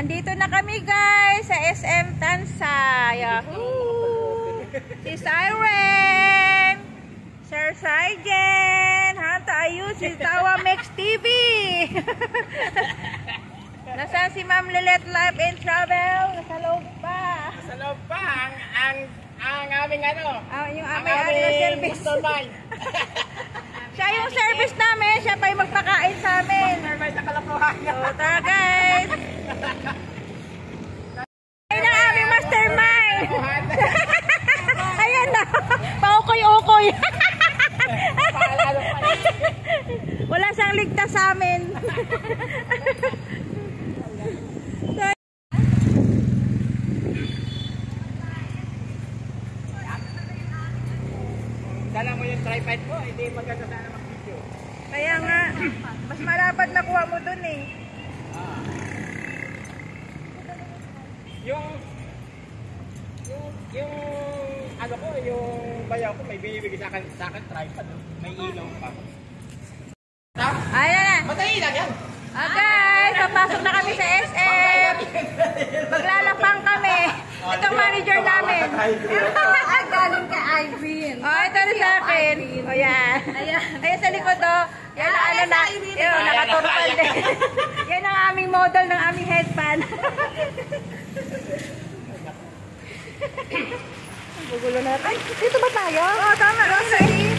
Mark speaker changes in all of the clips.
Speaker 1: Andito na kami guys sa SM Tansa. Yahoo! Si Siren, Sir Sargent, Hanta Ayun, si Tawa Mex TV. Nasaan si Ma'am Lilet Life and Travel? Nasa loob pa.
Speaker 2: Nasa loob pa ang aming ano?
Speaker 1: Yung aming service. Siya yung service namin, siya pa yung magpakain sa amin.
Speaker 2: Mastermind na kalokohan.
Speaker 1: So, tara guys. Ayun ang aming mastermind. Ayan na. Paukoy-ukoy. Wala siyang ligtas sa amin.
Speaker 2: Dala mo yung tripod mo, hindi maganda sana mag-video.
Speaker 1: Kaya nga, mas malapad nakuha mo dun eh.
Speaker 2: Yung ano ko, yung bayaw ko, may binibigay sa akin tripod. May ilaw pa.
Speaker 1: Ayan na.
Speaker 2: Matay lang yan.
Speaker 1: Guys, papasok na kami sa SM. Maglalapang kami. Itong manager namin.
Speaker 3: Galing kay Irene.
Speaker 1: Ito na sa akin. Yan. Ayan sa likod yan ang ano na. Yun, nakaturpal din. Yan ang aming model ng aming headband. Gugulo natin. Ay, dito ba tayo? Oo, tama. Rosary.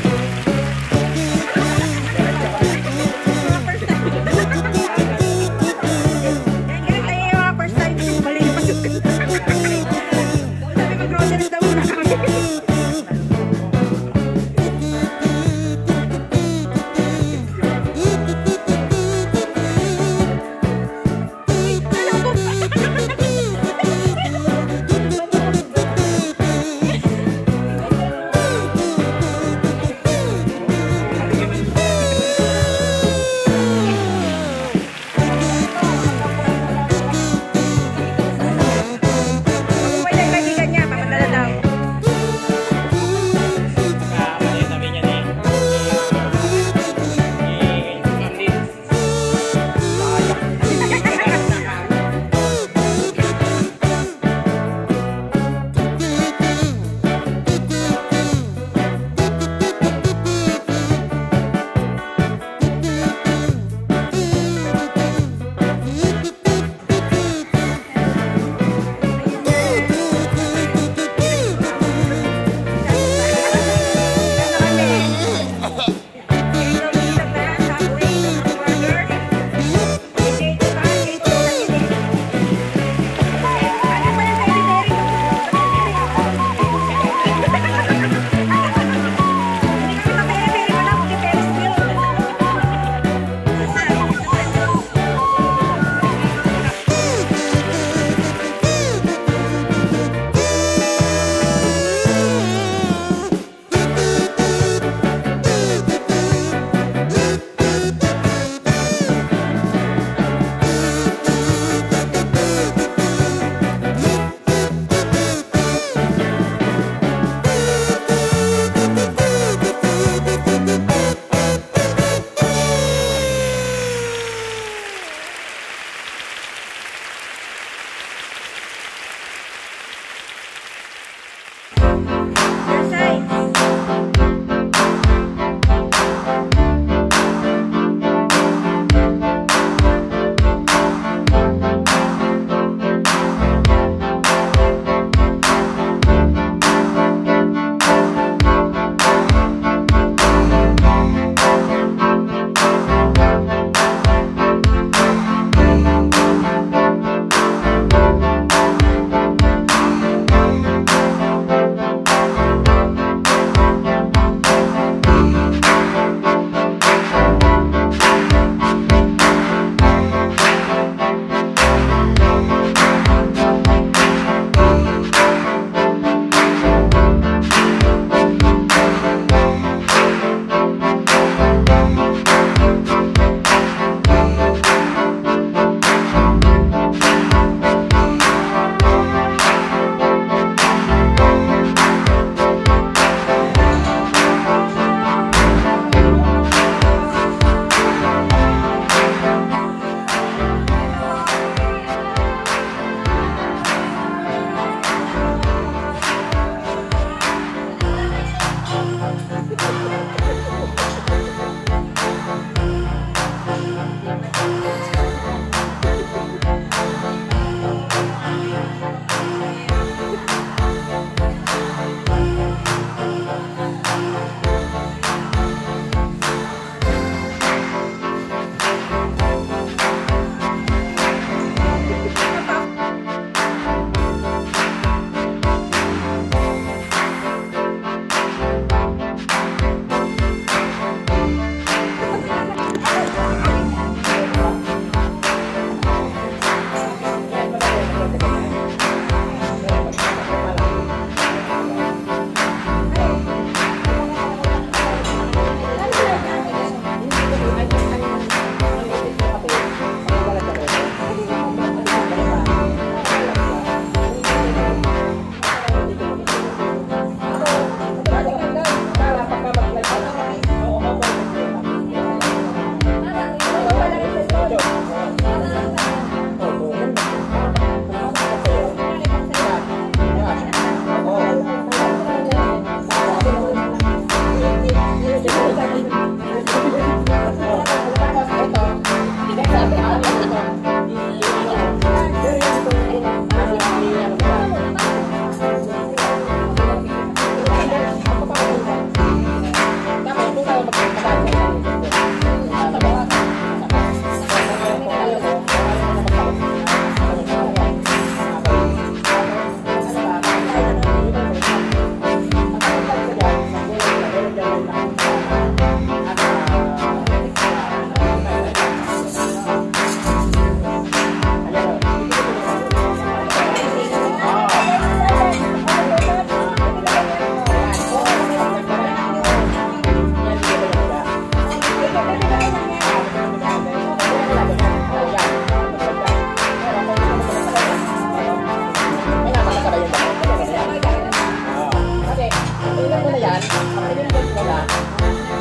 Speaker 2: Pakinggan mo na yan. Pakinggan mo na.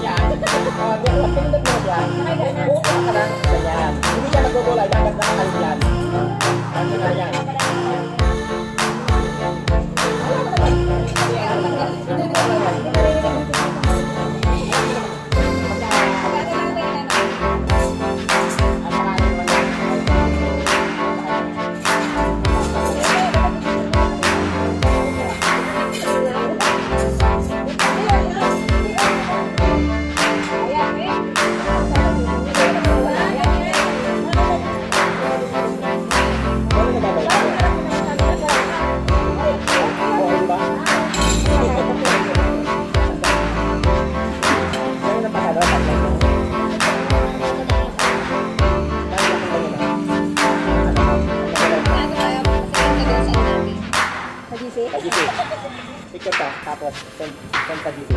Speaker 2: Yan. Pakinggan mo na yan. Buka ka lang. Ganyan. Hindi ka nagugulay. Dapat nakakal yan. Ano na yan? Picture ka, tapos send ka dito.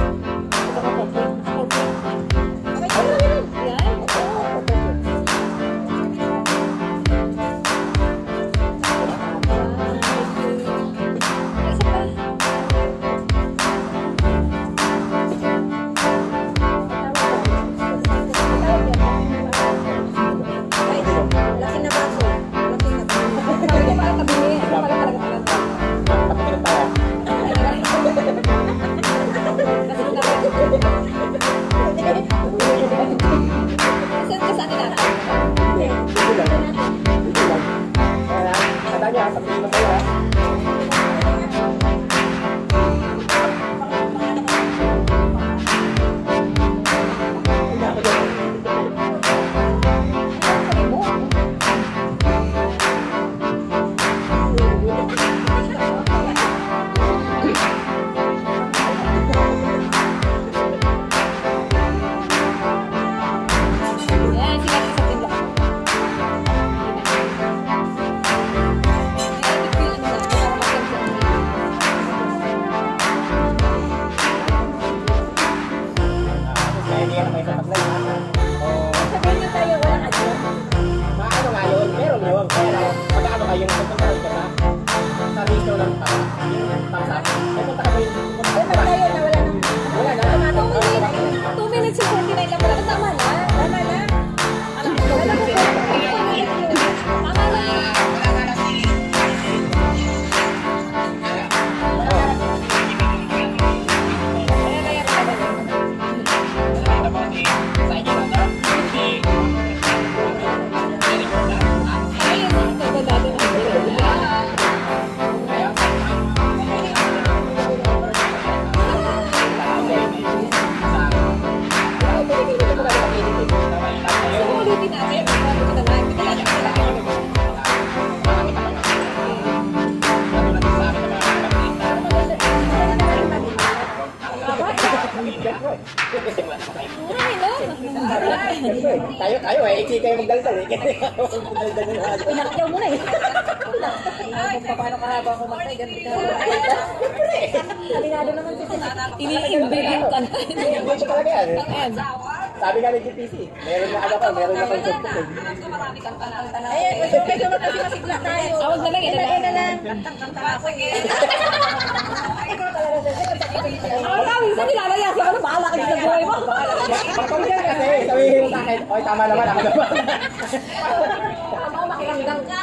Speaker 2: Tayo hindi kayo magdaldal eh.
Speaker 3: Pinakyaw mo na eh. Paano kahaba ko matay? Ganito ka. Kalinado naman siya. Ini-imbigan ka na.
Speaker 2: Ini-imbigan talaga yan. Sabi nga ni GPC, meron na ako, meron na akong subject.
Speaker 3: Ayan, medyo kasi masigla tayo.
Speaker 1: Awag na lang,
Speaker 3: ilagay na lang. Kantang-kanta ako eh. Ikaw talaga siya.
Speaker 1: Ang tawag sa nilalaya siya, ano bahala kayo sa buhay mo?
Speaker 2: Pagpagyan kasi, sabihin mo sa akin, oy tama naman, ako naman.
Speaker 3: Tama, makiramdam ka.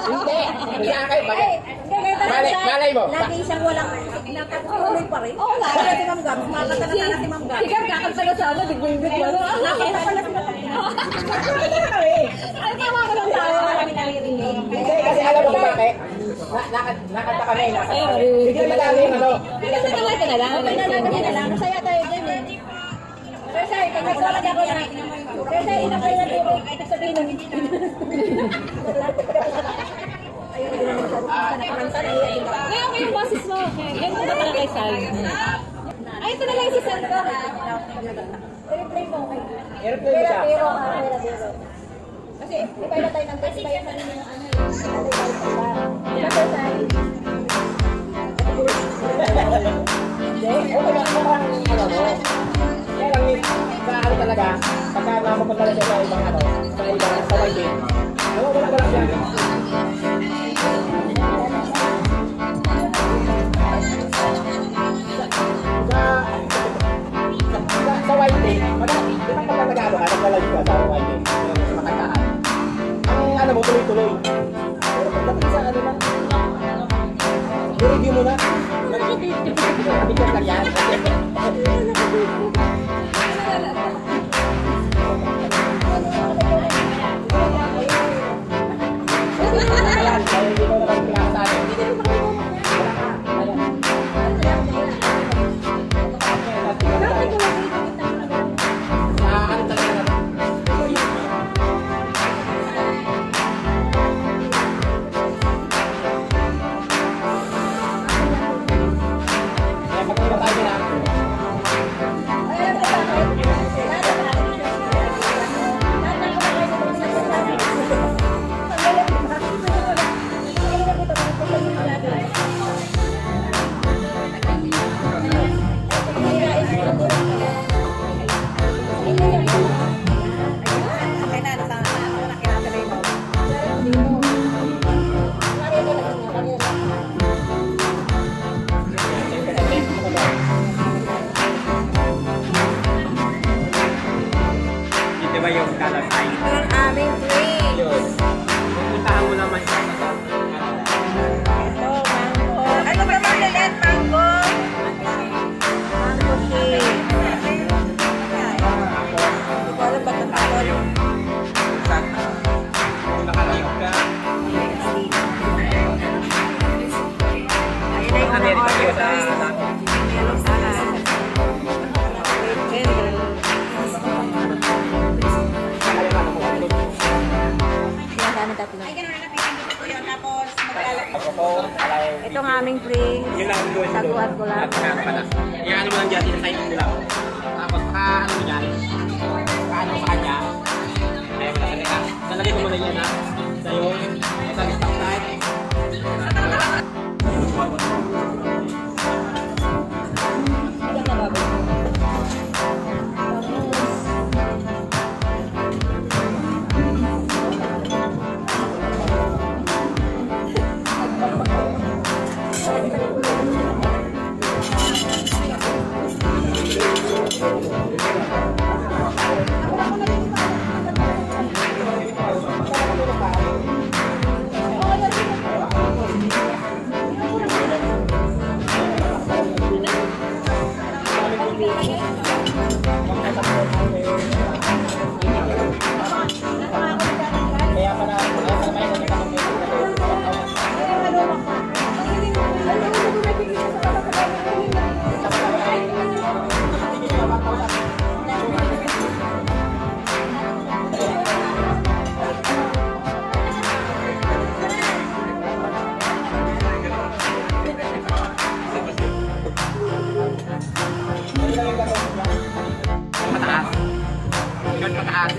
Speaker 2: Hindi, hindi akay, malay mo.
Speaker 3: Lagi siyang walang pinapatuloy pa rin. Oo nga. Kaya si Ma'am Gab, makakanta na si Ma'am Gab.
Speaker 1: Sigar, kakanta na sa ano, digwing-gwing mo.
Speaker 3: Nakita pala si Ma'am Gab.
Speaker 1: Ay, tama ka lang tayo.
Speaker 3: Kami naririnig.
Speaker 2: Hindi, kasi alam mo bakit? Nakanta kami, Hindi malalim, ano?
Speaker 1: Kasi ka na lang.
Speaker 3: Kasi na lang. Masaya tayo dyan eh. Kasi, pag nagsalag ako na, kasi inakay na dito, ito sabihin ng hindi. Ayun, hindi naman sa nakamanta na iyan.
Speaker 1: Kaya ako yung boses mo. Yan ko na pala kay Sal. Ay, ito na lang si Sal ko.
Speaker 3: Airplane mo, okay.
Speaker 2: Airplane mo siya.
Speaker 3: Pero. Kasi, iba na tayo ng test, iba yung kanina yung ano yung
Speaker 2: Hindi, okay lang naman ano mo. Kaya lang ano talaga, pagka namapunta na siya sa ibang ano, sa ibang sa Wajin. Wala ko lang yan. Ayan, dahil dito naman pinakasabi.
Speaker 4: Diba yung kalatay?
Speaker 1: Ito ang aming drink.
Speaker 4: Yun. Pupuntahan mo naman siya sa
Speaker 1: Ito, mango. Ano ba naman ulit? Mango? Mango shake. Hindi ko alam ba't natapon.
Speaker 4: yung kung nakalive ka.
Speaker 1: Ayun na yung
Speaker 4: Amerika
Speaker 1: order
Speaker 4: yun
Speaker 1: ko.
Speaker 4: na
Speaker 1: Meron sana. Ito ang aming drinks.
Speaker 4: Yun lang doon.
Speaker 1: Saguan ko lang.
Speaker 4: At saka pala. Yung ano mo lang dyan, sinasayang mo lang. Tapos ano mo dyan, ano sa kanya. Ayaw mo na kanina. Nalagay ko muna yan ha. Sa'yo, ito ang stop sign.
Speaker 2: Kaya pala,
Speaker 4: Mataas. Yun, mataas.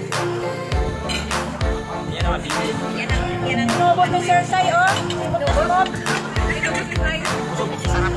Speaker 4: Yan naman, baby.
Speaker 1: Yan ang robot ni Sir Sai, oh. Robot.
Speaker 4: Busog, sarap.